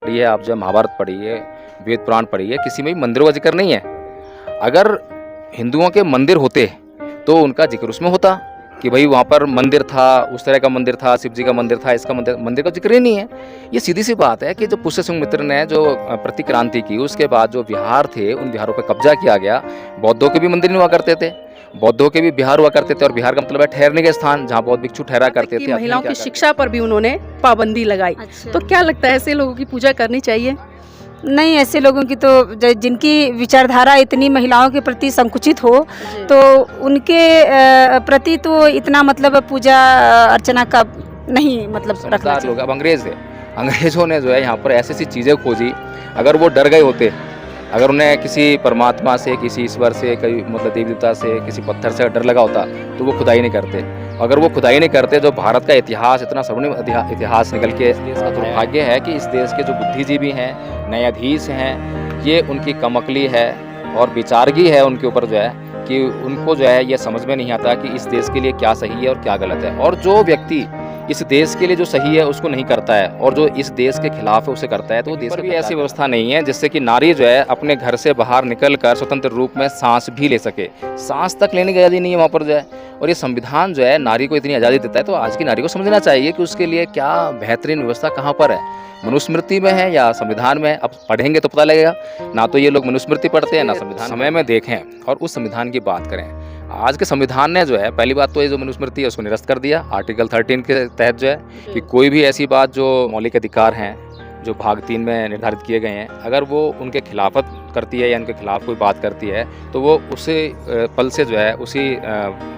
पढ़िए, आप जो महाभारत पढ़िए, वेद पुराण पढ़िए, किसी में भी मंदिरों का जिक्र नहीं है। अगर हिंदुओं के मंदिर होते तो उनका जिक्र उसमें होता कि भाई वहाँ पर मंदिर था, उस तरह का मंदिर था, शिव जी का मंदिर था, इसका मंदिर मंदिर का जिक्र ही नहीं है। ये सीधी सी बात है कि जब पुष्यमित्र ने जो प्रतिक्रांति की, उसके बाद जो विहार थे उन विहारों पर कब्जा किया गया। बौद्धों के भी मंदिर नहीं हुआ करते थे, बौद्धों के भी विहार हुआ करते थे, और विहार का मतलब है ठहरने के स्थान, जहाँ बौद्ध भिक्षु ठहरा करते थे। महिलाओं की शिक्षा पर भी उन्होंने पाबंदी लगाई। अच्छा। तो क्या लगता है, ऐसे लोगों की पूजा करनी चाहिए? नहीं, ऐसे लोगों की तो जिनकी विचारधारा इतनी महिलाओं के प्रति संकुचित हो, तो उनके प्रति तो इतना मतलब पूजा अर्चना का नहीं मतलब रखना समझदार चाहिए। लोग अब अंग्रेज थे, अंग्रेजों ने जो है यहाँ पर ऐसी ऐसी चीज़ें खोजी। अगर वो डर गए होते, अगर उन्हें किसी परमात्मा से, किसी ईश्वर से, कई मतलब देवी देवता से, किसी पत्थर से डर लगा होता तो वो खुदाई नहीं करते। अगर वो खुदाई नहीं करते, जो भारत का इतिहास इतना स्वर्णिम इतिहास निकल के, इस देश का दुर्भाग्य है कि इस देश के जो बुद्धिजीवी हैं, न्यायाधीश हैं, ये उनकी कमअक्ली है और विचारगी है उनके ऊपर जो है, कि उनको जो है ये समझ में नहीं आता कि इस देश के लिए क्या सही है और क्या गलत है। और जो व्यक्ति इस देश के लिए जो सही है उसको नहीं करता है, और जो इस देश के खिलाफ है उसे करता है, तो वो देश में भी ऐसी व्यवस्था नहीं है जिससे कि नारी जो है अपने घर से बाहर निकलकर स्वतंत्र रूप में सांस भी ले सके। सांस तक लेने की आज़ादी नहीं है वहाँ पर जो है। और ये संविधान जो है नारी को इतनी आज़ादी देता है, तो आज की नारी को समझना चाहिए कि उसके लिए क्या बेहतरीन व्यवस्था कहाँ पर है, मनुस्मृति में है या संविधान में है। अब पढ़ेंगे तो पता लगेगा। ना तो ये लोग मनुस्मृति पढ़ते हैं, ना संविधान। समय में देखें और उस संविधान की बात करें। आज के संविधान ने जो है, पहली बात तो ये जो मनुस्मृति है उसको निरस्त कर दिया आर्टिकल 13 के तहत जो है, कि कोई भी ऐसी बात जो मौलिक अधिकार हैं, जो भाग 3 में निर्धारित किए गए हैं, अगर वो उनके खिलाफत करती है या उनके खिलाफ कोई बात करती है, तो वो उसी पल से जो है, उसी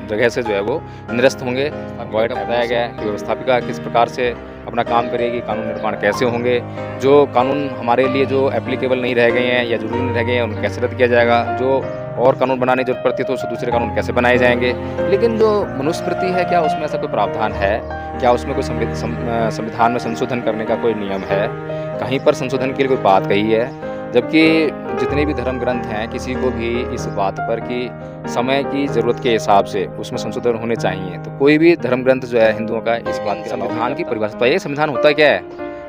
जगह से जो है वो निरस्त होंगे। वॉइड बताया गया है कि व्यवस्थापिका किस प्रकार से अपना काम करेगी, कानून निर्माण कैसे होंगे, जो कानून हमारे लिए जो एप्लीकेबल नहीं रह गए हैं या जरूरी नहीं रह गए हैं उनको कैसे रद्द किया जाएगा, जो और कानून बनाने की जरूरत पड़ती है तो उससे दूसरे कानून कैसे बनाए जाएंगे। लेकिन जो मनुस्मृति है, क्या उसमें ऐसा कोई प्रावधान है? क्या उसमें कोई संविधान में संशोधन करने का कोई नियम है? कहीं पर संशोधन के लिए कोई बात कही है? जबकि जितने भी धर्म ग्रंथ हैं, किसी को भी इस बात पर कि समय की ज़रूरत के हिसाब से उसमें संशोधन होने चाहिए, तो कोई भी धर्म ग्रंथ जो है हिंदुओं का इस बात की संविधान की परिभाषा तो ये संविधान होता क्या है?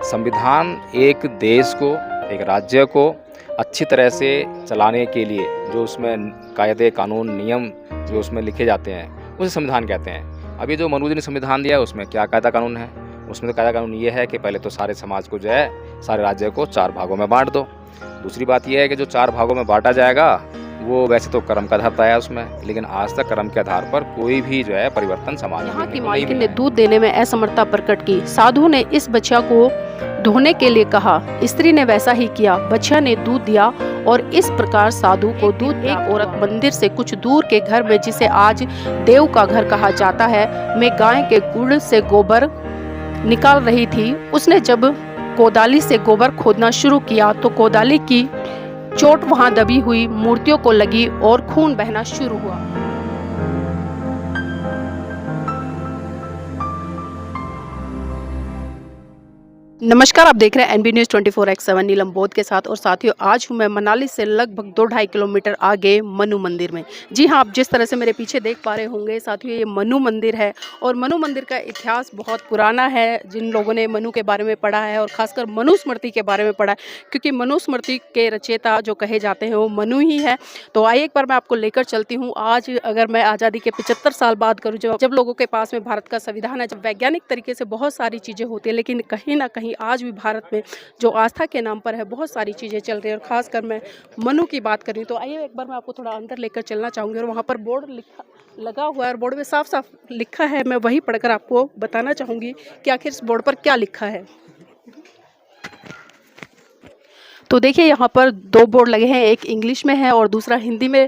संविधान एक देश को, एक राज्य को अच्छी तरह से चलाने के लिए जो उसमें कायदे, कानून, नियम जो उसमें लिखे जाते हैं उसे संविधान कहते हैं। अभी जो मनु जी ने संविधान दिया उसमें क्या कायदा कानून है? उसमें तो कायदा कानून ये है कि पहले तो सारे समाज को जो है, सारे राज्य को 4 भागों में बांट दो। दूसरी बात यह है कि जो 4 भागों में बांटा जाएगा वो वैसे तो कर्म का आधार तय है उसमें, लेकिन आज तक कर्म के आधार पर कोई भी जो है परिवर्तन समाज यहाँ में की नहीं मालकिन ने है। दूध देने में असमर्थता प्रकट की। साधु ने इस बच्चा को धोने के लिए कहा। स्त्री ने वैसा ही किया। बच्चा ने दूध दिया और इस प्रकार साधु को दूध। एक औरत मंदिर से कुछ दूर के घर में, जिसे आज देव का घर कहा जाता है, में गाय के गुड़ से गोबर निकाल रही थी। उसने जब कोदाली से गोबर खोदना शुरू किया तो कोदाली की चोट वहां दबी हुई मूर्तियों को लगी और खून बहना शुरू हुआ। नमस्कार, आप देख रहे हैं एनबी न्यूज़ 24/7 नीलम बोध के साथ। और साथियों, आज हूं मैं मनाली से लगभग 2-2.5 किलोमीटर आगे मनु मंदिर में। जी हां, आप जिस तरह से मेरे पीछे देख पा रहे होंगे साथियों, ये मनु मंदिर है और मनु मंदिर का इतिहास बहुत पुराना है। जिन लोगों ने मनु के बारे में पढ़ा है और खासकर मनुस्मृति के बारे में पढ़ा है, क्योंकि मनुस्मृति के रचयिता जो कहे जाते हैं वो मनु ही है। तो आइए एक बार मैं आपको लेकर चलती हूँ। आज अगर मैं आज़ादी के 75 साल बाद करूँ, जब लोगों के पास में भारत का संविधान है, जब वैज्ञानिक तरीके से बहुत सारी चीज़ें होती है, लेकिन कहीं ना कहीं आज भी भारत में जो आस्था के नाम पर है बहुत सारी चीज़ें चल रही है। और खासकर मैं मनु की बात करी तो आइए एक बार मैं आपको थोड़ा अंदर लेकर चलना चाहूँगी। और वहाँ पर बोर्ड लगा हुआ है और बोर्ड में साफ साफ लिखा है, मैं वही पढ़कर आपको बताना चाहूँगी कि आखिर इस बोर्ड पर क्या लिखा है। तो देखिए, यहाँ पर 2 बोर्ड लगे हैं, एक इंग्लिश में है और दूसरा हिंदी में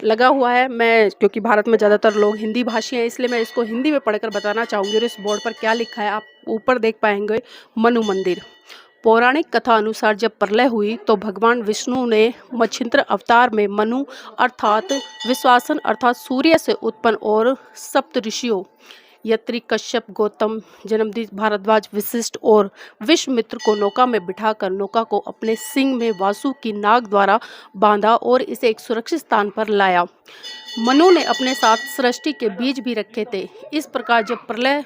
लगा हुआ है। मैं क्योंकि भारत में ज़्यादातर लोग हिंदी भाषी हैं, इसलिए मैं इसको हिंदी में पढ़कर बताना चाहूँगी। और इस बोर्ड पर क्या लिखा है आप ऊपर देख पाएंगे, मनु मंदिर। पौराणिक कथा अनुसार जब प्रलय हुई तो भगवान विष्णु ने मच्छिंद्र अवतार में मनु अर्थात विश्वासन अर्थात सूर्य से उत्पन्न और सप्त ऋषियों यत्री, कश्यप, गौतम, जन्मदीप, भारद्वाज, वशिष्ठ और विश्वामित्र को नौका में बिठाकर नौका को अपने सिंग में वासु की नाग द्वारा बांधा और इसे एक सुरक्षित स्थान पर लाया। मनु ने अपने साथ सृष्टि के बीज भी रखे थे। इस प्रकार जब प्रलय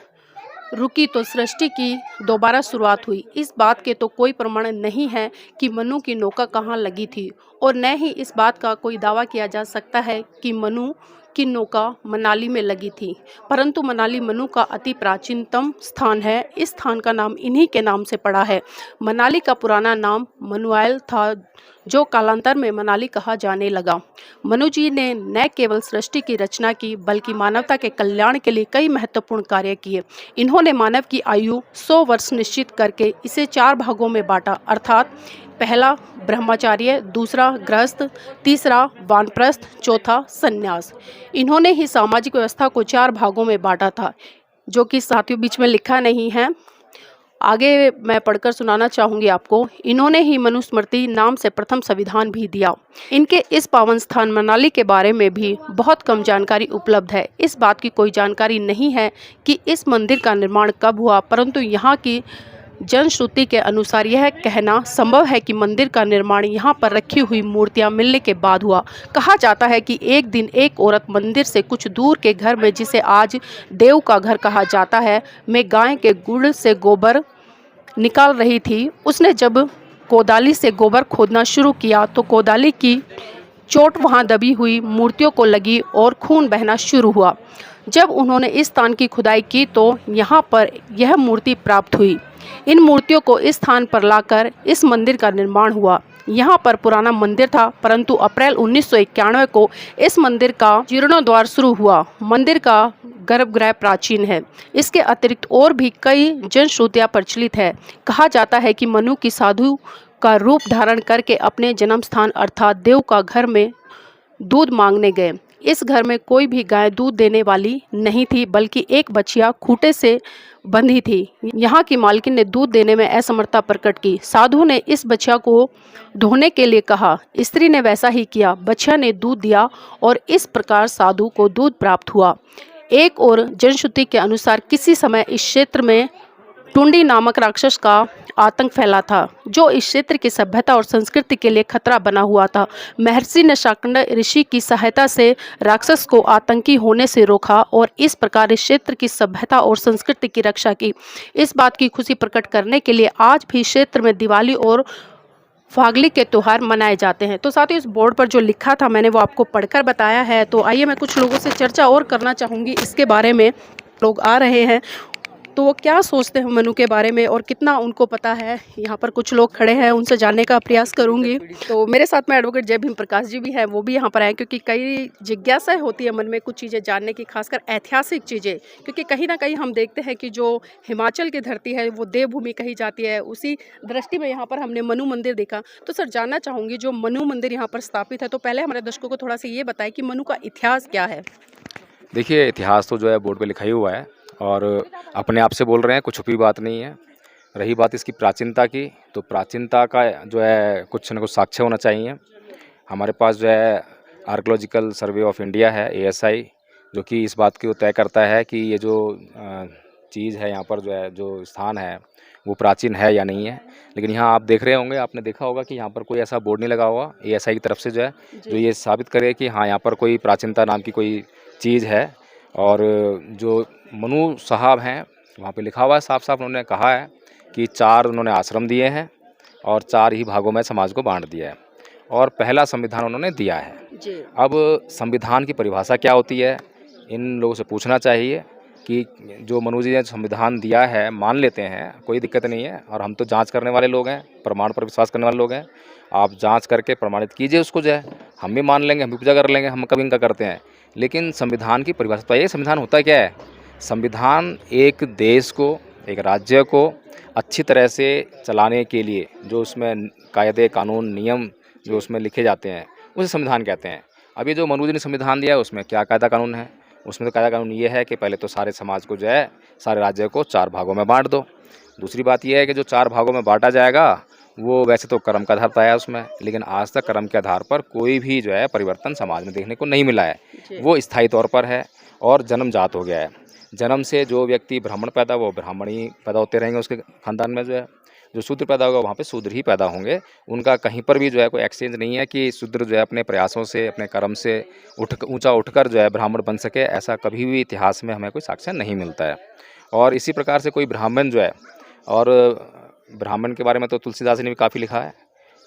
रुकी तो सृष्टि की दोबारा शुरुआत हुई। इस बात के तो कोई प्रमाण नहीं है कि मनु की नौका कहाँ लगी थी और न ही इस बात का कोई दावा किया जा सकता है कि मनु की नौका मनाली में लगी थी, परंतु मनाली मनु का अति प्राचीनतम स्थान है। इस स्थान का नाम इन्हीं के नाम से पड़ा है। मनाली का पुराना नाम मनुआल था, जो कालांतर में मनाली कहा जाने लगा। मनु जी ने न केवल सृष्टि की रचना की बल्कि मानवता के कल्याण के लिए कई महत्वपूर्ण कार्य किए। इन्होंने मानव की आयु 100 वर्ष निश्चित करके इसे 4 भागों में बांटा, अर्थात पहला ब्रह्मचार्य, दूसरा गृहस्थ, तीसरा वानप्रस्थ, चौथा संन्यास। इन्होंने ही सामाजिक व्यवस्था को 4 भागों में बांटा था, जो कि साथियों बीच में लिखा नहीं है, आगे मैं पढ़कर सुनाना चाहूँगी आपको। इन्होंने ही मनुस्मृति नाम से प्रथम संविधान भी दिया। इनके इस पावन स्थान मनाली के बारे में भी बहुत कम जानकारी उपलब्ध है। इस बात की कोई जानकारी नहीं है कि इस मंदिर का निर्माण कब हुआ, परंतु यहाँ की जनश्रुति के अनुसार यह कहना संभव है कि मंदिर का निर्माण यहाँ पर रखी हुई मूर्तियाँ मिलने के बाद हुआ। कहा जाता है कि एक दिन एक औरत मंदिर से कुछ दूर के घर में, जिसे आज देव का घर कहा जाता है, में गाय के गुड़ से गोबर निकाल रही थी। उसने जब कोदाली से गोबर खोदना शुरू किया तो कोदाली की चोट वहां दबी हुई मूर्तियों को लगी और खून बहना शुरू हुआ। जब उन्होंने इस स्थान की खुदाई की तो यहाँ पर यह मूर्ति प्राप्त हुई। इन मूर्तियों को इस स्थान पर लाकर इस मंदिर का निर्माण हुआ। यहाँ पर पुराना मंदिर था, परंतु अप्रैल 1991 को इस मंदिर का जीर्णोद्धार शुरू हुआ। मंदिर का गर्भगृह प्राचीन है। इसके अतिरिक्त और भी कई जनश्रुतियाँ प्रचलित है। कहा जाता है कि मनु की साधु का रूप धारण करके अपने जन्म स्थान अर्थात देव का घर में दूध मांगने गए। इस घर में कोई भी गाय दूध देने वाली नहीं थी, बल्कि एक बछिया खूंटे से बंधी थी। यहाँ की मालकिन ने दूध देने में असमर्थता प्रकट की। साधु ने इस बछिया को धोने के लिए कहा। स्त्री ने वैसा ही किया। बछिया ने दूध दिया और इस प्रकार साधु को दूध प्राप्त हुआ। एक और जनश्रुति के अनुसार किसी समय इस क्षेत्र में टुंडी नामक राक्षस का आतंक फैला था, जो इस क्षेत्र की सभ्यता और संस्कृति के लिए खतरा बना हुआ था। महर्षि ने शाकंड ऋषि की सहायता से राक्षस को आतंकी होने से रोका और इस प्रकार इस क्षेत्र की सभ्यता और संस्कृति की रक्षा की। इस बात की खुशी प्रकट करने के लिए आज भी क्षेत्र में दिवाली और फागली के त्यौहार मनाए जाते हैं। तो साथ ही इस बोर्ड पर जो लिखा था मैंने वो आपको पढ़कर बताया है। तो आइए मैं कुछ लोगों से चर्चा और करना चाहूँगी इसके बारे में। लोग आ रहे हैं तो वो क्या सोचते हैं मनु के बारे में और कितना उनको पता है। यहाँ पर कुछ लोग खड़े हैं, उनसे जानने का प्रयास करूँगी। तो मेरे साथ में एडवोकेट जय भीम प्रकाश जी भी हैं, वो भी यहाँ पर आए क्योंकि कई जिज्ञासाएं होती है मन में कुछ चीज़ें जानने की, खासकर ऐतिहासिक चीज़ें, क्योंकि कहीं ना कहीं हम देखते हैं कि जो हिमाचल की धरती है वो देवभूमि कही जाती है। उसी दृष्टि में यहाँ पर हमने मनु मंदिर देखा। तो सर जानना चाहूँगी जो मनु मंदिर यहाँ पर स्थापित है, तो पहले हमारे दर्शकों को थोड़ा सा ये बताएं कि मनु का इतिहास क्या है। देखिए, इतिहास तो जो है बोर्ड पे लिखा ही हुआ है और अपने आप से बोल रहे हैं, कुछ छुपी बात नहीं है। रही बात इसकी प्राचीनता की, तो प्राचीनता का जो है कुछ न कुछ साक्ष्य होना चाहिए। हमारे पास जो है आर्कियोलॉजिकल सर्वे ऑफ इंडिया है, ASI, जो कि इस बात को तय करता है कि ये जो चीज़ है यहाँ पर जो है, जो स्थान है वो प्राचीन है या नहीं है। लेकिन यहाँ आप देख रहे होंगे, आपने देखा होगा कि यहाँ पर कोई ऐसा बोर्ड नहीं लगा हुआ ASI की तरफ से जो है, जो ये साबित करे कि हाँ यहाँ पर कोई प्राचीनता नाम की कोई चीज़ है। और जो मनु साहब हैं वहाँ पे लिखा हुआ है साफ साफ, उन्होंने कहा है कि 4 उन्होंने आश्रम दिए हैं और 4 ही भागों में समाज को बांट दिया है और पहला संविधान उन्होंने दिया है जी। अब संविधान की परिभाषा क्या होती है, इन लोगों से पूछना चाहिए कि जो मनु जी ने संविधान दिया है मान लेते हैं, कोई दिक्कत नहीं है। और हम तो जांच करने वाले लोग हैं, प्रमाण पर विश्वास करने वाले लोग हैं। आप जांच करके प्रमाणित कीजिए उसको, जो है हम भी मान लेंगे, हम भी पूजा कर लेंगे, हम कभी इनका करते हैं। लेकिन संविधान की परिभाषा तो ये, संविधान होता क्या है? संविधान एक देश को, एक राज्य को अच्छी तरह से चलाने के लिए जो उसमें कायदे कानून नियम जो उसमें लिखे जाते हैं उसे संविधान कहते हैं। अब ये जो मनु जी ने संविधान दिया है उसमें क्या कायदा कानून है? उसमें तो कायदा कानून ये है कि पहले तो सारे समाज को जो है, सारे राज्य को 4 भागों में बांट दो। दूसरी बात यह है कि जो 4 भागों में बांटा जाएगा वो वैसे तो कर्म का आधार तय है उसमें, लेकिन आज तक कर्म के आधार पर कोई भी जो है परिवर्तन समाज में देखने को नहीं मिला है। वो स्थायी तौर पर है और जन्मजात हो गया है। जन्म से जो व्यक्ति ब्राह्मण पैदा, वो ब्राह्मण ही पैदा होते रहेंगे उसके खानदान में, जो शूद्र पैदा होगा वहाँ पे शूद्र ही पैदा होंगे। उनका कहीं पर भी जो है कोई एक्सचेंज नहीं है कि शूद्र जो है अपने प्रयासों से, अपने कर्म से ऊंचा उठकर जो है ब्राह्मण बन सके। ऐसा कभी भी इतिहास में हमें कोई साक्ष्य नहीं मिलता है। और इसी प्रकार से कोई ब्राह्मण जो है, और ब्राह्मण के बारे में तो तुलसीदास ने भी काफ़ी लिखा है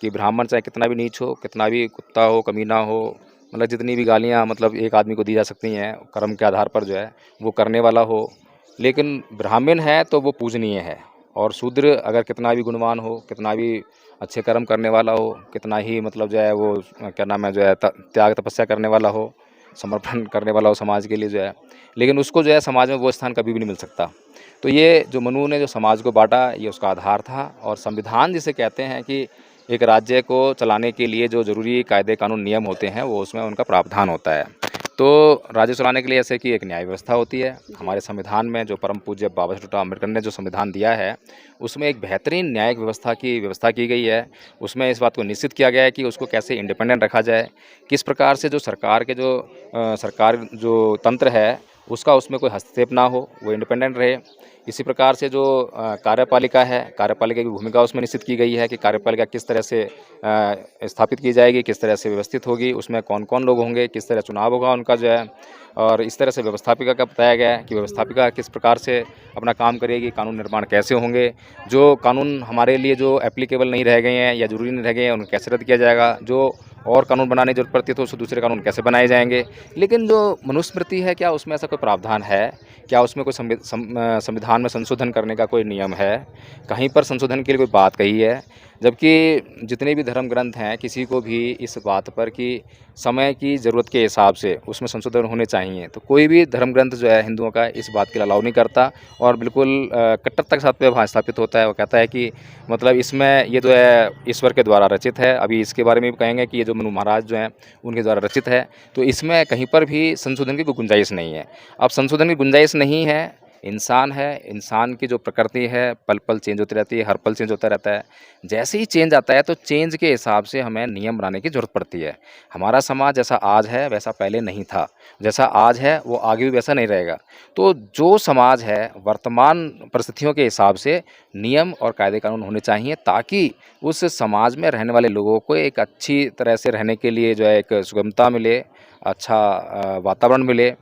कि ब्राह्मण चाहे कितना भी नीच हो, कितना भी कुत्ता हो, कमीना हो, मतलब जितनी भी गालियाँ मतलब एक आदमी को दी जा सकती हैं कर्म के आधार पर जो है वो करने वाला हो, लेकिन ब्राह्मण है तो वो पूजनीय है। और शूद्र अगर कितना भी गुणवान हो, कितना भी अच्छे कर्म करने वाला हो, कितना ही मतलब जो है वो क्या नाम है जो है त्याग तपस्या करने वाला हो, समर्पण करने वाला हो समाज के लिए जो है, लेकिन उसको जो है समाज में वो स्थान कभी भी नहीं मिल सकता। तो ये जो मनु ने जो समाज को बांटा, ये उसका आधार था। और संविधान जिसे कहते हैं कि एक राज्य को चलाने के लिए जो ज़रूरी कायदे कानून नियम होते हैं वो उसमें उनका प्रावधान होता है। तो राज्य चलाने के लिए ऐसे कि एक न्याय व्यवस्था होती है। हमारे संविधान में जो परम पूज्य बाबा साहेब डॉक्टर अम्बेडकर ने जो संविधान दिया है उसमें एक बेहतरीन न्यायिक व्यवस्था की गई है। उसमें इस बात को निश्चित किया गया है कि उसको कैसे इंडिपेंडेंट रखा जाए, किस प्रकार से जो सरकार जो तंत्र है उसका उसमें कोई हस्तक्षेप ना हो, वो इंडिपेंडेंट रहे। इसी प्रकार से जो कार्यपालिका है, कार्यपालिका की भूमिका उसमें निश्चित की गई है कि कार्यपालिका किस तरह से स्थापित की जाएगी, किस तरह से व्यवस्थित होगी, उसमें कौन कौन लोग होंगे, किस तरह चुनाव होगा उनका जो है। और इस तरह से व्यवस्थापिका का बताया गया है कि व्यवस्थापिका किस प्रकार से अपना काम करेगी, कानून निर्माण कैसे होंगे, जो कानून हमारे लिए जो एप्लीकेबल नहीं रह गए हैं या ज़रूरी नहीं रह गए हैं उनको कैसे रद्द किया जाएगा, जो और कानून बनाने की जरूरत पड़ती है तो उससे दूसरे कानून कैसे बनाए जाएंगे। लेकिन जो मनुस्मृति है, क्या उसमें ऐसा कोई प्रावधान है, क्या उसमें कोई संविधान में संशोधन करने का कोई नियम है, कहीं पर संशोधन के लिए कोई बात कही है? जबकि जितने भी धर्म ग्रंथ हैं किसी को भी इस बात पर कि समय की ज़रूरत के हिसाब से उसमें संशोधन होने चाहिए, तो कोई भी धर्म ग्रंथ जो है हिंदुओं का इस बात के लिए अलाउ नहीं करता और बिल्कुल कट्टरता के साथ पे वहाँ स्थापित होता है। वो कहता है कि मतलब इसमें ये जो है ईश्वर के द्वारा रचित है। अभी इसके बारे में भी कहेंगे कि ये जो मनु महाराज जो हैं उनके द्वारा रचित है, तो इसमें कहीं पर भी संशोधन की कोई गुंजाइश नहीं है। अब संशोधन की गुंजाइश नहीं है, इंसान है, इंसान की जो प्रकृति है पल पल चेंज होती रहती है, हर पल चेंज होता रहता है। जैसे ही चेंज आता है तो चेंज के हिसाब से हमें नियम बनाने की ज़रूरत पड़ती है। हमारा समाज जैसा आज है वैसा पहले नहीं था, जैसा आज है वो आगे भी वैसा नहीं रहेगा। तो जो समाज है वर्तमान परिस्थितियों के हिसाब से नियम और कायदे कानून होने चाहिए, ताकि उस समाज में रहने वाले लोगों को एक अच्छी तरह से रहने के लिए जो है एक सुगमता मिले, अच्छा वातावरण मिले।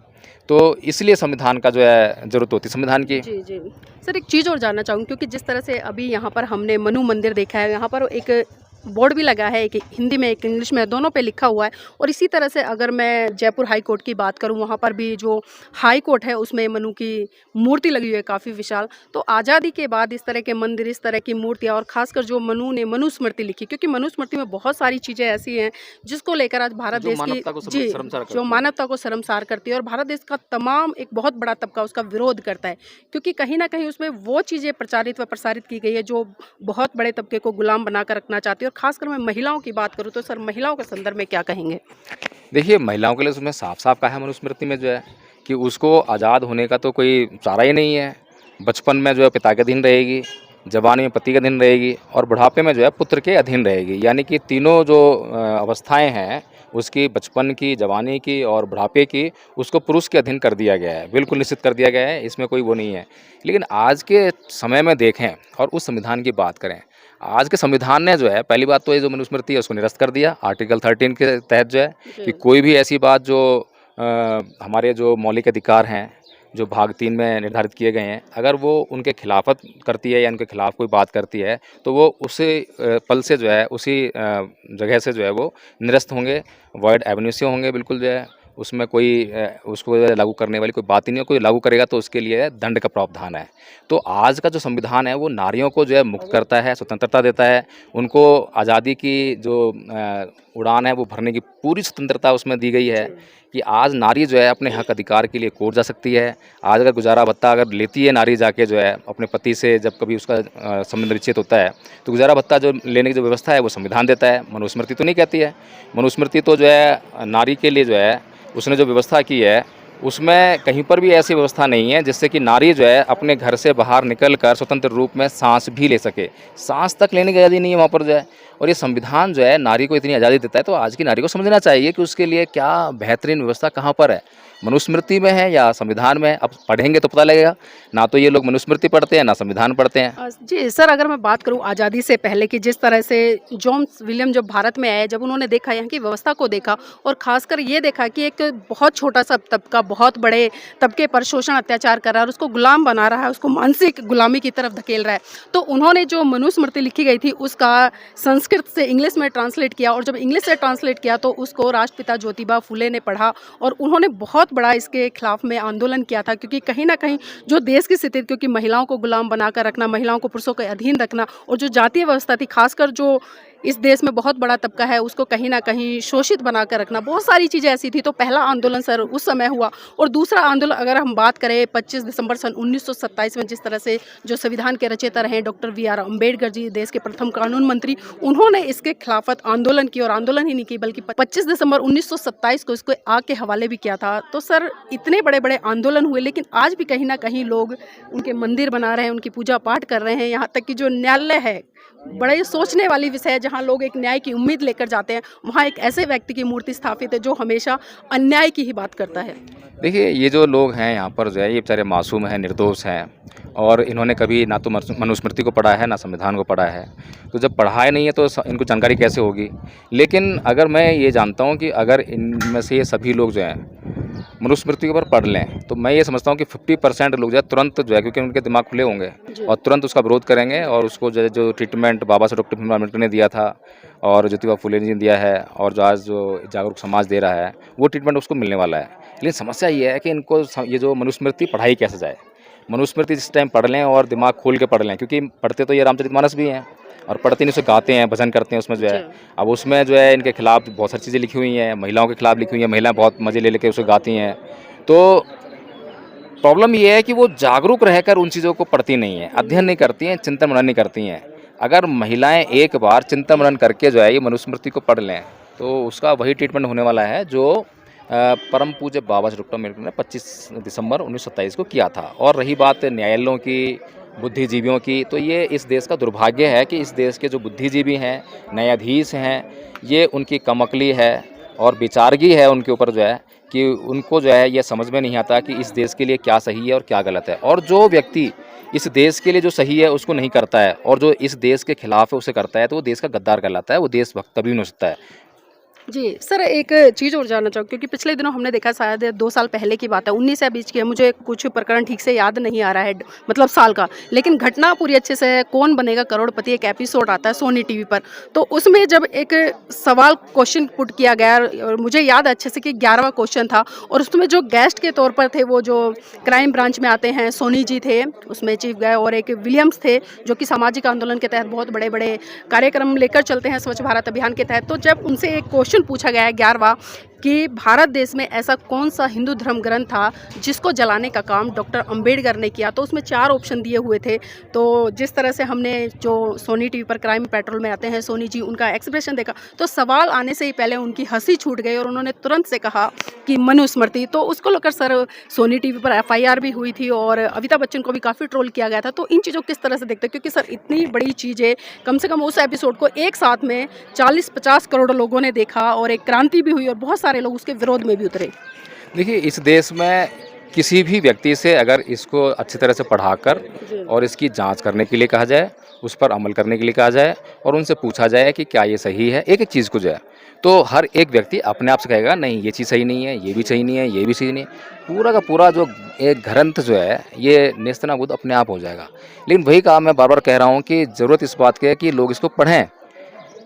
तो इसलिए संविधान का जो है ज़रूरत होती है संविधान की। जी, जी। सर एक चीज़ और जानना चाहूँगी, क्योंकि जिस तरह से अभी यहाँ पर हमने मनु मंदिर देखा है, यहाँ पर एक बोर्ड भी लगा है, एक हिंदी में एक इंग्लिश में, दोनों पे लिखा हुआ है। और इसी तरह से अगर मैं जयपुर हाई कोर्ट की बात करूँ, वहाँ पर भी जो हाई कोर्ट है उसमें मनु की मूर्ति लगी हुई है काफ़ी विशाल। तो आज़ादी के बाद इस तरह के मंदिर, इस तरह की मूर्तियाँ, और ख़ासकर जो मनु ने मनुस्मृति लिखी, क्योंकि मनुस्मृति में बहुत सारी चीज़ें ऐसी हैं जिसको लेकर आज भारत देश की जो मानवता को शर्मसार करती है, और भारत देश का तमाम एक बहुत बड़ा तबका उसका विरोध करता है, क्योंकि कहीं ना कहीं उसमें वो चीज़ें प्रचारित व प्रसारित की गई है जो बहुत बड़े तबके को गुलाम बनाकर रखना चाहती है। और खासकर मैं महिलाओं की बात करूँ तो सर महिलाओं के संदर्भ में क्या कहेंगे? देखिए, महिलाओं के लिए उसमें साफ साफ कहा है मनुस्मृति में जो है कि उसको आज़ाद होने का तो कोई चारा ही नहीं है। बचपन में जो है पिता के अधीन रहेगी, जवानी में पति के अधीन रहेगी और बुढ़ापे में जो है पुत्र के अधीन रहेगी। यानी कि तीनों जो अवस्थाएं हैं उसकी, बचपन की, जवानी की और बुढ़ापे की, उसको पुरुष के अधीन कर दिया गया है, बिल्कुल निश्चित कर दिया गया है, इसमें कोई वो नहीं है। लेकिन आज के समय में देखें और उस संविधान की बात करें, आज के संविधान ने जो है पहली बात तो ये जो मनुस्मृति है उसको निरस्त कर दिया आर्टिकल 13 के तहत जो है कि कोई भी ऐसी बात जो हमारे जो मौलिक अधिकार हैं जो भाग 3 में निर्धारित किए गए हैं, अगर वो उनके खिलाफत करती है या उनके खिलाफ कोई बात करती है तो वो उसी पल से जो है उसी जगह से जो है वो निरस्त होंगे, वॉइड एबनेसियो होंगे, बिल्कुल जो है उसमें कोई उसको लागू करने वाली कोई बात ही नहीं है। कोई लागू करेगा तो उसके लिए दंड का प्रावधान है। तो आज का जो संविधान है वो नारियों को जो है मुक्त करता है, स्वतंत्रता देता है, उनको आज़ादी की जो उड़ान है वो भरने की पूरी स्वतंत्रता उसमें दी गई है कि आज नारी जो है अपने हक अधिकार के लिए कोर्ट जा सकती है। आज अगर गुजारा भत्ता अगर लेती है नारी जाके जो है अपने पति से, जब कभी उसका संबंध विच्छेद होता है तो गुजारा भत्ता जो लेने की जो व्यवस्था है वो संविधान देता है, मनुस्मृति तो नहीं कहती है। मनुस्मृति तो जो है नारी के लिए जो है उसने जो व्यवस्था की है उसमें कहीं पर भी ऐसी व्यवस्था नहीं है जिससे कि नारी जो है अपने घर से बाहर निकल कर स्वतंत्र रूप में सांस भी ले सके, सांस तक लेने की आज़ादी नहीं है वहाँ पर जो है। और ये संविधान जो है नारी को इतनी आज़ादी देता है, तो आज की नारी को समझना चाहिए कि उसके लिए क्या बेहतरीन व्यवस्था कहाँ पर है, मनुस्मृति में है या संविधान में है। अब पढ़ेंगे तो पता लगेगा, ना तो ये लोग मनुस्मृति पढ़ते हैं ना संविधान पढ़ते हैं। जी सर, अगर मैं बात करूं आज़ादी से पहले की, जिस तरह से जॉन विलियम जब भारत में आए, जब उन्होंने देखा यहाँ की व्यवस्था को देखा और ख़ासकर ये देखा कि एक बहुत छोटा सा तबका, बहुत बड़े तबके पर शोषण अत्याचार कर रहा है और उसको गुलाम बना रहा है, उसको मानसिक गुलामी की तरफ धकेल रहा है। तो उन्होंने जो मनुस्मृति लिखी गई थी उसका संस्कृत से इंग्लिश में ट्रांसलेट किया और जब इंग्लिश से ट्रांसलेट किया तो उसको राष्ट्रपिता ज्योतिबा फुले ने पढ़ा और उन्होंने बहुत बड़ा इसके खिलाफ में आंदोलन किया था, क्योंकि कहीं ना कहीं जो देश की स्थिति, क्योंकि महिलाओं को गुलाम बनाकर रखना, महिलाओं को पुरुषों के अधीन रखना और जो जातीय व्यवस्था थी, खासकर जो इस देश में बहुत बड़ा तबका है उसको कहीं ना कहीं शोषित बनाकर रखना, बहुत सारी चीज़ें ऐसी थी। तो पहला आंदोलन सर उस समय हुआ और दूसरा आंदोलन अगर हम बात करें 25 दिसंबर सन 1927 में, जिस तरह से जो संविधान के रचयिता रहे डॉक्टर वी.आर. अम्बेडकर जी, देश के प्रथम कानून मंत्री, उन्होंने इसके खिलाफत आंदोलन की और आंदोलन ही नहीं की बल्कि 25 दिसंबर 1927 को इसको आग के हवाले भी किया था। तो सर इतने बड़े बड़े आंदोलन हुए, लेकिन आज भी कहीं ना कहीं लोग उनके मंदिर बना रहे हैं, उनकी पूजा पाठ कर रहे हैं। यहाँ तक कि जो न्यायालय है, बड़े सोचने वाली विषय है, जहाँ लोग एक न्याय की उम्मीद लेकर जाते हैं, वहाँ एक ऐसे व्यक्ति की मूर्ति स्थापित है जो हमेशा अन्याय की ही बात करता है। देखिए, ये जो लोग हैं यहाँ पर जो है, ये बेचारे मासूम हैं, निर्दोष हैं और इन्होंने कभी ना तो मनुस्मृति को पढ़ा है ना संविधान को पढ़ा है। तो जब पढ़ा ही नहीं है तो इनको जानकारी कैसे होगी। लेकिन अगर मैं ये जानता हूँ कि अगर इनमें से ये सभी लोग जो हैं मनुस्मृति के ऊपर पढ़ लें तो मैं ये समझता हूँ कि 50% लोग जो है तुरंत जो है, क्योंकि उनके दिमाग खुले होंगे और तुरंत उसका विरोध करेंगे और उसको जो ट्रीटमेंट बाबा साहब डॉक्टर भीमराव अम्बेडकर ने दिया था और ज्योतिबा फुले जी ने दिया है और जो आज जो जागरूक समाज दे रहा है, वो ट्रीटमेंट उसको मिलने वाला है। लेकिन समस्या ये है कि इनको ये जो मनुस्मृति पढ़ाई कैसे जाए। मनुस्मृति जिस टाइम पढ़ लें और दिमाग खोल के पढ़ लें, क्योंकि पढ़ते तो ये रामचरितमानस भी हैं और पढ़ते नहीं उसे गाते हैं, भजन करते हैं उसमें जो है। अब उसमें जो है इनके खिलाफ बहुत सारी चीज़ें लिखी हुई हैं, महिलाओं के खिलाफ लिखी हुई हैं, महिलाएं बहुत मज़े ले लेके उसे गाती हैं। तो प्रॉब्लम ये है कि वो जागरूक रहकर उन चीज़ों को पढ़ती नहीं है, अध्ययन नहीं करती हैं, चिंतन मनन नहीं करती हैं। अगर महिलाएं एक बार चिंतन मनन करके जो है ये मनुस्मृति को पढ़ लें तो उसका वही ट्रीटमेंट होने वाला है जो परम पूज्य बाबा साहब डॉक्टर अम्बेडकर ने 25 दिसंबर 1927 को किया था। और रही बात न्यायालयों की, बुद्धिजीवियों की, तो ये इस देश का दुर्भाग्य है कि इस देश के जो बुद्धिजीवी हैं, न्यायाधीश हैं, ये उनकी कमअक्ली है और विचारगी है उनके ऊपर जो है कि उनको जो है ये समझ में नहीं आता कि इस देश के लिए क्या सही है और क्या गलत है। और जो व्यक्ति इस देश के लिए जो सही है उसको नहीं करता है और जो इस देश के खिलाफ है उसे करता है तो वो देश का गद्दार कहलाता है, वो देशभक्त कभी नहीं हो सकता है। जी सर, एक चीज़ और जानना चाहूँ, क्योंकि पिछले दिनों हमने देखा, शायद 2 साल पहले की बात है, 19 या 20 की है, मुझे कुछ प्रकरण ठीक से याद नहीं आ रहा है मतलब साल का, लेकिन घटना पूरी अच्छे से है। कौन बनेगा करोड़पति एक एपिसोड आता है सोनी टीवी पर, तो उसमें जब एक सवाल क्वेश्चन पुट किया गया और मुझे याद है अच्छे से कि 11वां क्वेश्चन था और उसमें जो गेस्ट के तौर पर थे वो जो क्राइम ब्रांच में आते हैं, सोनी जी थे उसमें चीफ गए और एक विलियम्स थे जो कि सामाजिक आंदोलन के तहत बहुत बड़े बड़े कार्यक्रम लेकर चलते हैं स्वच्छ भारत अभियान के तहत। तो जब उनसे एक क्वेश्चन पूछा गया है 11वां कि भारत देश में ऐसा कौन सा हिंदू धर्म ग्रंथ था जिसको जलाने का काम डॉक्टर अंबेडकर ने किया, तो उसमें 4 ऑप्शन दिए हुए थे। तो जिस तरह से हमने जो सोनी टीवी पर क्राइम पेट्रोल में आते हैं सोनी जी, उनका एक्सप्रेशन देखा तो सवाल आने से ही पहले उनकी हंसी छूट गई और उन्होंने तुरंत से कहा कि मनुस्मृति। तो उसको लेकर सर सोनी टीवी पर FIR भी हुई थी और अमिताभ बच्चन को भी काफ़ी ट्रोल किया गया था। तो इन चीज़ों को किस तरह से देखते हैं, क्योंकि सर इतनी बड़ी चीज़ें, कम से कम उस एपिसोड को एक साथ में 40-50 करोड़ लोगों ने देखा और एक क्रांति भी हुई और बहुत सारे लोग उसके विरोध में भी उतरे। देखिए, इस देश में किसी भी व्यक्ति से अगर इसको अच्छी तरह से पढ़ाकर और इसकी जांच करने के लिए कहा जाए, उस पर अमल करने के लिए कहा जाए और उनसे पूछा जाए कि क्या ये सही है, एक एक चीज़ को जो है, तो हर एक व्यक्ति अपने आप से कहेगा नहीं ये चीज़ सही नहीं है, ये भी सही नहीं है, ये भी सही नहीं है। पूरा का पूरा जो एक ग्रंथ जो है ये नेस्तनाबूद अपने आप हो जाएगा। लेकिन वही काम मैं बार बार कह रहा हूँ कि ज़रूरत इस बात की है कि लोग इसको पढ़ें,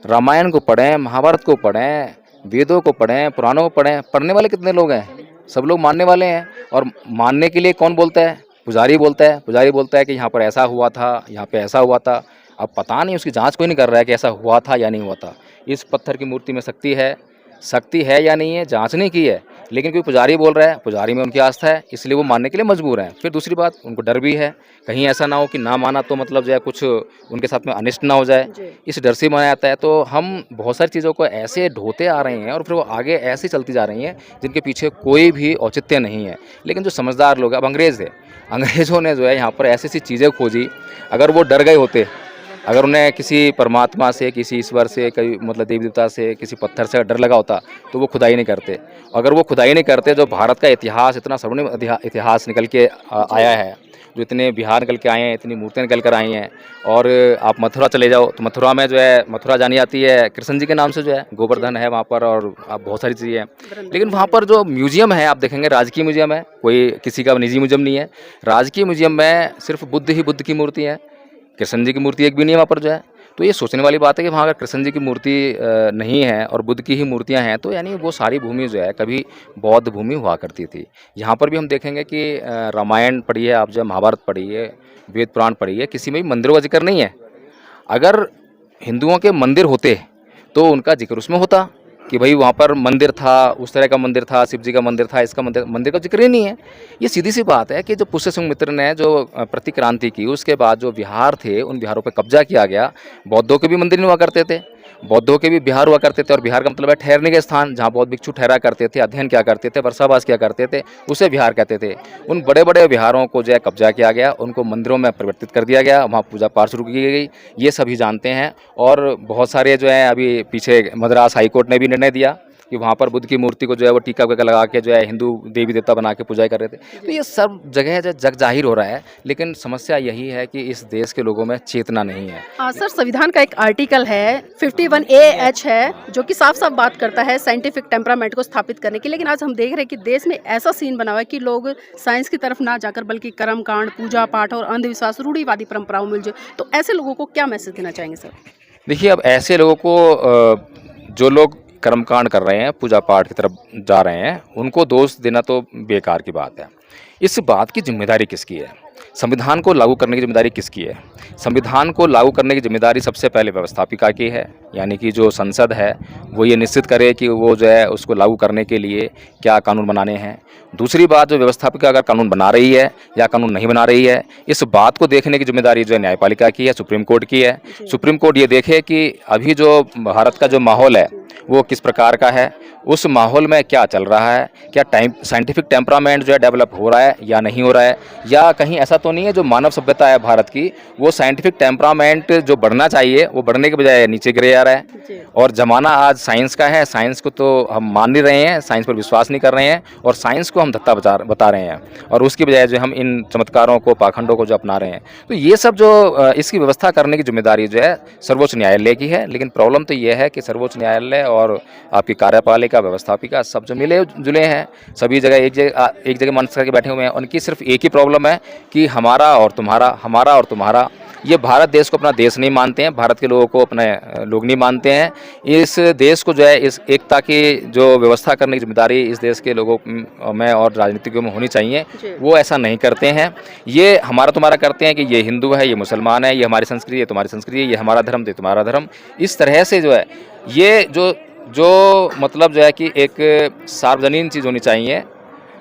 रामायण को पढ़ें, महाभारत को पढ़ें, वेदों को पढ़ें, पुराणों को पढ़ें। पढ़ने वाले कितने लोग हैं? सब लोग मानने वाले हैं। और मानने के लिए कौन बोलता है? पुजारी बोलता है। पुजारी बोलता है कि यहाँ पर ऐसा हुआ था, यहाँ पे ऐसा हुआ था। अब पता नहीं, उसकी जांच कोई नहीं कर रहा है कि ऐसा हुआ था या नहीं हुआ था। इस पत्थर की मूर्ति में शक्ति है या नहीं है, जांच नहीं की है, लेकिन कोई पुजारी बोल रहा है, पुजारी में उनकी आस्था है, इसलिए वो मानने के लिए मजबूर हैं। फिर दूसरी बात, उनको डर भी है, कहीं ऐसा ना हो कि ना माना तो मतलब जो है कुछ उनके साथ में अनिष्ट ना हो जाए, इस डर से माना जाता है। तो हम बहुत सारी चीज़ों को ऐसे ढोते आ रहे हैं और फिर वो आगे ऐसे चलती जा रही हैं जिनके पीछे कोई भी औचित्य नहीं है। लेकिन जो समझदार लोग, अब अंग्रेज़ थे, अंग्रेज़ों ने जो है यहाँ पर ऐसी ऐसी चीज़ें खोजी, अगर वो डर गए होते, अगर उन्हें किसी परमात्मा से, किसी ईश्वर से, कई मतलब देवी देवता से, किसी पत्थर से डर लगा होता तो वो खुदाई नहीं करते। अगर वो खुदाई नहीं करते, जो भारत का इतिहास इतना स्वर्णिम इतिहास निकल के आया है, जो इतने बिहार निकल के आए हैं, इतनी मूर्तियाँ निकल कर आई हैं। और आप मथुरा चले जाओ तो मथुरा में जो है, मथुरा जानी जाती है कृष्ण जी के नाम से, जो है गोवर्धन है वहाँ पर और आप बहुत सारी चीज़ें हैं। लेकिन वहाँ पर जो म्यूजियम है आप देखेंगे राजकीय म्यूजियम है, कोई किसी का निजी म्यूजियम नहीं है। राजकीय म्यूजियम में सिर्फ बुद्ध की मूर्ति है, कृष्ण जी की मूर्ति एक भी नहीं है वहाँ पर जो है। तो ये सोचने वाली बात है कि वहाँ अगर कृष्ण जी की मूर्ति नहीं है और बुद्ध की ही मूर्तियाँ हैं तो यानी वो सारी भूमि जो है कभी बौद्ध भूमि हुआ करती थी। यहाँ पर भी हम देखेंगे कि रामायण पढ़िए आप, जो महाभारत पढ़िए, वेद पुराण पढ़िए, किसी में भी मंदिरों का जिक्र नहीं है। अगर हिंदुओं के मंदिर होते तो उनका जिक्र उसमें होता कि भाई वहाँ पर मंदिर था, उस तरह का मंदिर था, शिव जी का मंदिर था, इसका मंदिर का जिक्र ही नहीं है। ये सीधी सी बात है कि जो पुष्य मित्र ने जो प्रतिक्रांति की, उसके बाद जो विहार थे उन विहारों पर कब्जा किया गया। बौद्धों के भी मंदिर नहीं हुआ करते थे, बौद्धों के भी बिहार हुआ करते थे। और बिहार का मतलब है ठहरने के स्थान, जहाँ बौद्ध भिक्षु ठहरा करते थे, अध्ययन किया करते थे, वर्षावास किया करते थे, उसे बिहार कहते थे। उन बड़े बड़े बिहारों को जो है कब्जा किया गया, उनको मंदिरों में परिवर्तित कर दिया गया, वहाँ पूजा पाठ शुरू की गई। ये सभी जानते हैं। और बहुत सारे जो है अभी पीछे मद्रास हाई कोर्ट ने भी निर्णय दिया कि वहाँ पर बुद्ध की मूर्ति को जो है वो टीका वगैरह लगा के जो है हिंदू देवी देवता बना के पूजा कर रहे थे। तो ये सब जगह जो जग जाहिर हो रहा है, लेकिन समस्या यही है कि इस देश के लोगों में चेतना नहीं है। सर, संविधान का एक आर्टिकल है 51A(H) है जो कि साफ साफ बात करता है साइंटिफिक टेम्परामेंट को स्थापित करने की। लेकिन आज हम देख रहे हैं कि देश में ऐसा सीन बना हुआ है कि लोग साइंस की तरफ ना जाकर बल्कि कर्मकांड, पूजा पाठ और अंधविश्वास, रूढ़िवादी परंपराओं में उलझे। तो ऐसे लोगों को क्या मैसेज देना चाहेंगे सर? देखिए, अब ऐसे लोगों को जो लोग कर्मकांड कर रहे हैं, पूजा पाठ की तरफ जा रहे हैं, उनको दोष देना तो बेकार की बात है। इस बात की जिम्मेदारी किसकी है? संविधान को लागू करने की जिम्मेदारी किसकी है? संविधान को लागू करने की जिम्मेदारी सबसे पहले व्यवस्थापिका की है, यानी कि जो संसद है वो ये निश्चित करे कि वो जो है उसको लागू करने के लिए क्या कानून बनाने हैं। दूसरी बात, जो व्यवस्थापिका अगर कानून बना रही है या कानून नहीं बना रही है, इस बात को देखने की जिम्मेदारी जो है न्यायपालिका की है, सुप्रीम कोर्ट की है। सुप्रीम कोर्ट ये देखे कि अभी जो भारत का जो माहौल है वो किस प्रकार का है, उस माहौल में क्या चल रहा है, क्या साइंटिफिक टेम्परामेंट जो है डेवलप हो रहा है या नहीं हो रहा है, या कहीं ऐसा तो नहीं है जो मानव सभ्यता है भारत की, वो साइंटिफिक टेम्परामेंट जो बढ़ना चाहिए वो बढ़ने के बजाय नीचे गिरे जा रहा है। और ज़माना आज साइंस का है, साइंस को तो हम मान नहीं रहे हैं, साइंस पर विश्वास नहीं कर रहे हैं और साइंस को हम धत्ता बता रहे हैं, और उसकी बजाय जो हम इन चमत्कारों को, पाखंडों को जो अपना रहे हैं। तो ये सब जो इसकी व्यवस्था करने की जिम्मेदारी जो है सर्वोच्च न्यायालय की है। लेकिन प्रॉब्लम तो ये है कि सर्वोच्च न्यायालय और आपकी कार्यपालिका, व्यवस्थापिका सब जो मिले जुले हैं, सभी जगह एक जगह मंच करके बैठे हुए हैं। उनकी सिर्फ एक ही प्रॉब्लम है कि हमारा और तुम्हारा, हमारा और तुम्हारा। ये भारत देश को अपना देश नहीं मानते हैं, भारत के लोगों को अपने लोग नहीं मानते हैं। इस देश को जो है इस एकता की जो व्यवस्था करने की जिम्मेदारी इस देश के लोगों में और राजनीतिकों में होनी चाहिए, वो ऐसा नहीं करते हैं। ये हमारा तुम्हारा करते हैं कि ये हिंदू है, ये मुसलमान है, ये हमारी संस्कृति है, तुम्हारी संस्कृति है, ये हमारा धर्म है, तुम्हारा धर्म। इस तरह से जो है ये जो मतलब जो है कि एक सार्वजनीन चीज़ होनी चाहिए,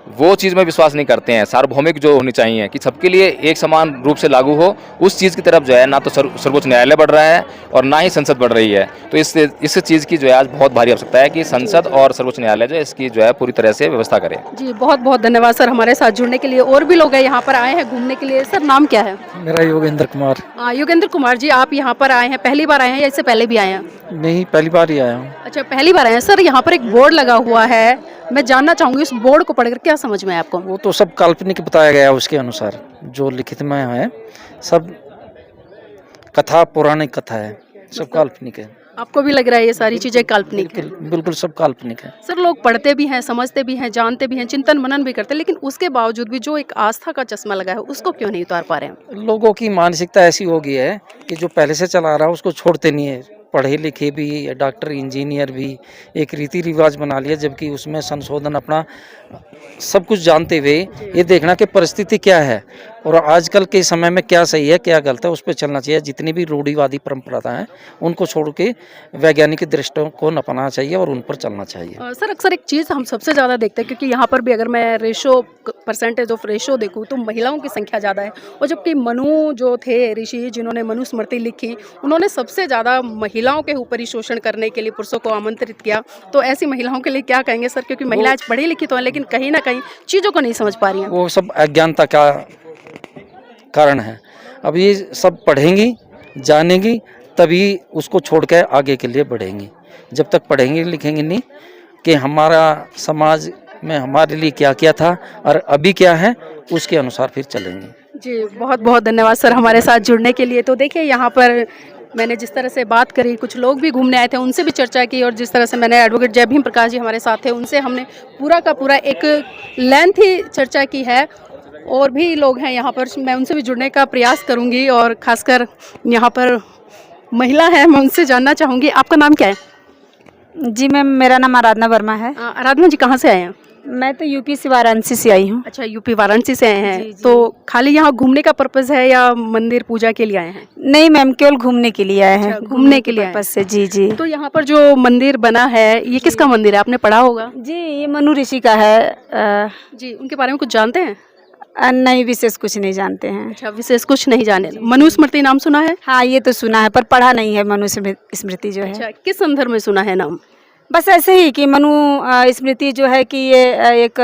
वो चीज़ में विश्वास नहीं करते हैं। सार्वभौमिक जो होनी चाहिए कि सबके लिए एक समान रूप से लागू हो, उस चीज़ की तरफ जो है ना तो सर्वोच्च न्यायालय बढ़ रहा है और ना ही संसद बढ़ रही है। तो इस चीज़ की जो है आज बहुत भारी आवश्यकता है कि संसद और सर्वोच्च न्यायालय जो है इसकी जो है पूरी तरह से व्यवस्था करे। जी, बहुत बहुत धन्यवाद सर हमारे साथ जुड़ने के लिए। और भी लोग हैं यहाँ पर आए हैं घूमने के लिए। सर, नाम क्या है? मेरा योगेंद्र कुमार। योगेंद्र कुमार जी, आप यहाँ पर आए हैं, पहली बार आए हैं या इससे पहले भी आए हैं? नहीं, पहली बार ही आया हूँ। अच्छा, पहली बार आए हैं। सर, यहाँ पर एक बोर्ड लगा हुआ है, मैं जानना चाहूँगी उस बोर्ड को पढ़कर क्या समझ में आया आपको? वो तो सब काल्पनिक बताया गया है, उसके अनुसार जो लिखित में है सब कथा, पौराणिक कथा है, सब काल्पनिक है। आपको भी लग रहा है ये सारी चीजें काल्पनिक है? बिल्कुल सब काल्पनिक है। सर, लोग पढ़ते भी हैं, समझते भी हैं, जानते भी हैं, चिंतन मनन भी करते हैं, लेकिन उसके बावजूद भी जो एक आस्था का चश्मा लगा है उसको क्यों नहीं उतार पा रहे हैं? लोगों की मानसिकता ऐसी हो गई है कि जो पहले से चला रहा है उसको छोड़ते नहीं है। पढ़े लिखे भी, डॉक्टर, इंजीनियर भी एक रीति रिवाज बना लिया, जबकि उसमें संशोधन अपना सब कुछ जानते हुए ये देखना कि परिस्थिति क्या है और आजकल के समय में क्या सही है क्या गलत है उस पर चलना चाहिए। जितनी भी रूढ़िवादी परंपरा हैं उनको छोड़ के वैज्ञानिक दृष्टिकोण अपनाना चाहिए और उन पर चलना चाहिए। सर, अक्सर एक चीज़ हम सबसे ज़्यादा देखते हैं, क्योंकि यहाँ पर भी अगर मैं परसेंटेज ऑफ रेशो देखूँ तो महिलाओं की संख्या ज़्यादा है। और जबकि मनु जो थे ऋषि, जिन्होंने मनुस्मृति लिखी, उन्होंने सबसे ज़्यादा महिलाओं के ऊपर ही शोषण करने के लिए पुरुषों को आमंत्रित किया। तो ऐसी महिलाओं के लिए क्या कहेंगे सर? क्योंकि महिलाएं आज पढ़ी लिखी तो हैं, लेकिन कहीं ना कहीं चीज़ों को नहीं समझ पा रही हैं। वो सब अज्ञानता का कारण है। अब ये सब पढ़ेंगी, जानेंगी, तभी उसको छोड़ कर आगे के लिए बढ़ेंगी। जब तक पढ़ेंगे लिखेंगे नहीं कि हमारा समाज में हमारे लिए क्या क्या था और अभी क्या है, उसके अनुसार फिर चलेंगे। जी, बहुत बहुत धन्यवाद सर हमारे साथ जुड़ने के लिए। तो देखिए यहाँ पर मैंने जिस तरह से बात करी, कुछ लोग भी घूमने आए थे, उनसे भी चर्चा की, और जिस तरह से मैंने एडवोकेट जय भीम प्रकाश जी हमारे साथ थे, उनसे हमने पूरा का पूरा एक लेंथी चर्चा की है। और भी लोग हैं यहाँ पर, मैं उनसे भी जुड़ने का प्रयास करूँगी, और ख़ासकर यहाँ पर महिला है, मैं उनसे जानना चाहूँगी। आपका नाम क्या है? जी मैम, मेरा नाम आराधना वर्मा है। आराधना जी कहाँ से आए हैं? मैं तो यूपी से वाराणसी से आई हूँ। अच्छा, यूपी वाराणसी से आए हैं। जी, जी। तो खाली यहाँ घूमने का पर्पज़ है या मंदिर पूजा के लिए आए हैं? नहीं मैम, केवल घूमने के लिए आए हैं। अच्छा, घूमने के लिए आए हैं। पर्पस से। जी जी। तो यहाँ पर जो मंदिर बना है, ये किसका मंदिर है? आपने पढ़ा होगा। जी, ये मनु ऋषि का है। जी, उनके बारे में कुछ जानते हैं? नहीं, विशेष कुछ नहीं जानते हैं। अच्छा, विशेष कुछ नहीं जाने। मनुस्मृति नाम सुना है? हाँ, ये तो सुना है पर पढ़ा नहीं है। स्मृति जो है, अच्छा, किस संदर्भ में सुना है नाम? बस ऐसे ही कि मनु स्मृति जो है कि ये एक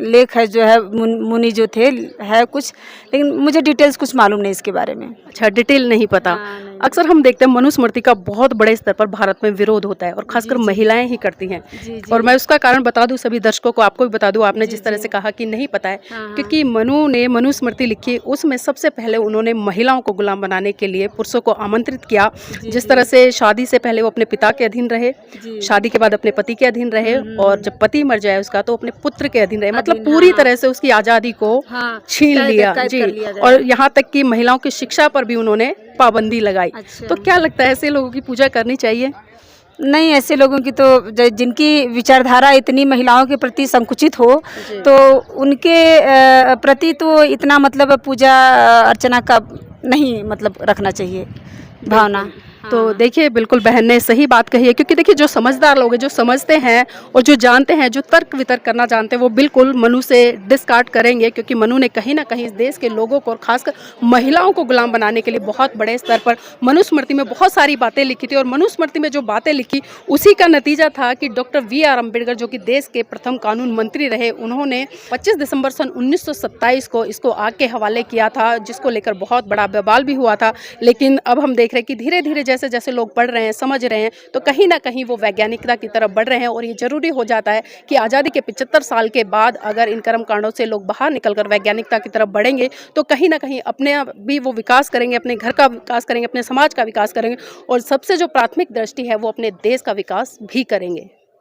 लेख है जो है, मुनि जो थे है कुछ, लेकिन मुझे डिटेल्स कुछ मालूम नहीं इसके बारे में। अच्छा, डिटेल नहीं पता। हाँ, नहीं। अक्सर हम देखते हैं मनुस्मृति का बहुत बड़े स्तर पर भारत में विरोध होता है, और खासकर महिलाएं ही करती हैं। जी, और मैं उसका कारण बता दूं सभी दर्शकों को, आपको भी बता दूं, आपने जिस तरह से कहा कि नहीं पता है, हाँ, क्योंकि मनु ने मनुस्मृति लिखी, उसमें सबसे पहले उन्होंने महिलाओं को गुलाम बनाने के लिए पुरुषों को आमंत्रित किया। जिस तरह से शादी से पहले वो अपने पिता के अधीन रहे, शादी के बाद अपने पति के अधीन रहे, और जब पति मर जाए उसका तो अपने पुत्र के अधीन रहे। मतलब पूरी तरह से उसकी आज़ादी को छीन लिया। जी, और यहाँ तक कि महिलाओं की शिक्षा पर भी उन्होंने पाबंदी लगाई। अच्छा। तो क्या लगता है, ऐसे लोगों की पूजा करनी चाहिए? नहीं, ऐसे लोगों की तो जिनकी विचारधारा इतनी महिलाओं के प्रति संकुचित हो, तो उनके प्रति तो इतना मतलब पूजा अर्चना का नहीं मतलब रखना चाहिए भावना। तो देखिए, बिल्कुल बहन ने सही बात कही है, क्योंकि देखिए जो समझदार लोग हैं, जो समझते हैं और जो जानते हैं, जो तर्क वितर्क करना जानते हैं, वो बिल्कुल मनु से डिस्कार्ड करेंगे, क्योंकि मनु ने कहीं ना कहीं इस देश के लोगों को और खासकर महिलाओं को गुलाम बनाने के लिए बहुत बड़े स्तर पर मनुस्मृति में बहुत सारी बातें लिखी थी। और मनुस्मृति में जो बातें लिखी, उसी का नतीजा था कि डॉक्टर V.R. अम्बेडकर, जो कि देश के प्रथम कानून मंत्री रहे, उन्होंने 25 दिसंबर सन 1927 को इसको आग के हवाले किया था, जिसको लेकर बहुत बड़ा बवाल भी हुआ था। लेकिन अब हम देख रहे हैं कि धीरे धीरे जैसे जैसे लोग पढ़ रहे हैं, समझ रहे हैं, तो कहीं ना कहीं वो वैज्ञानिकता की तरफ बढ़ रहे हैं। और ये जरूरी हो जाता है कि आज़ादी के 75 साल के बाद अगर इन कर्म कांडों से लोग बाहर निकलकर वैज्ञानिकता की तरफ बढ़ेंगे, तो कहीं ना कहीं अपने भी वो विकास करेंगे, अपने घर का विकास करेंगे, अपने समाज का विकास करेंगे, और सबसे जो प्राथमिक दृष्टि है वो अपने देश का विकास भी करेंगे।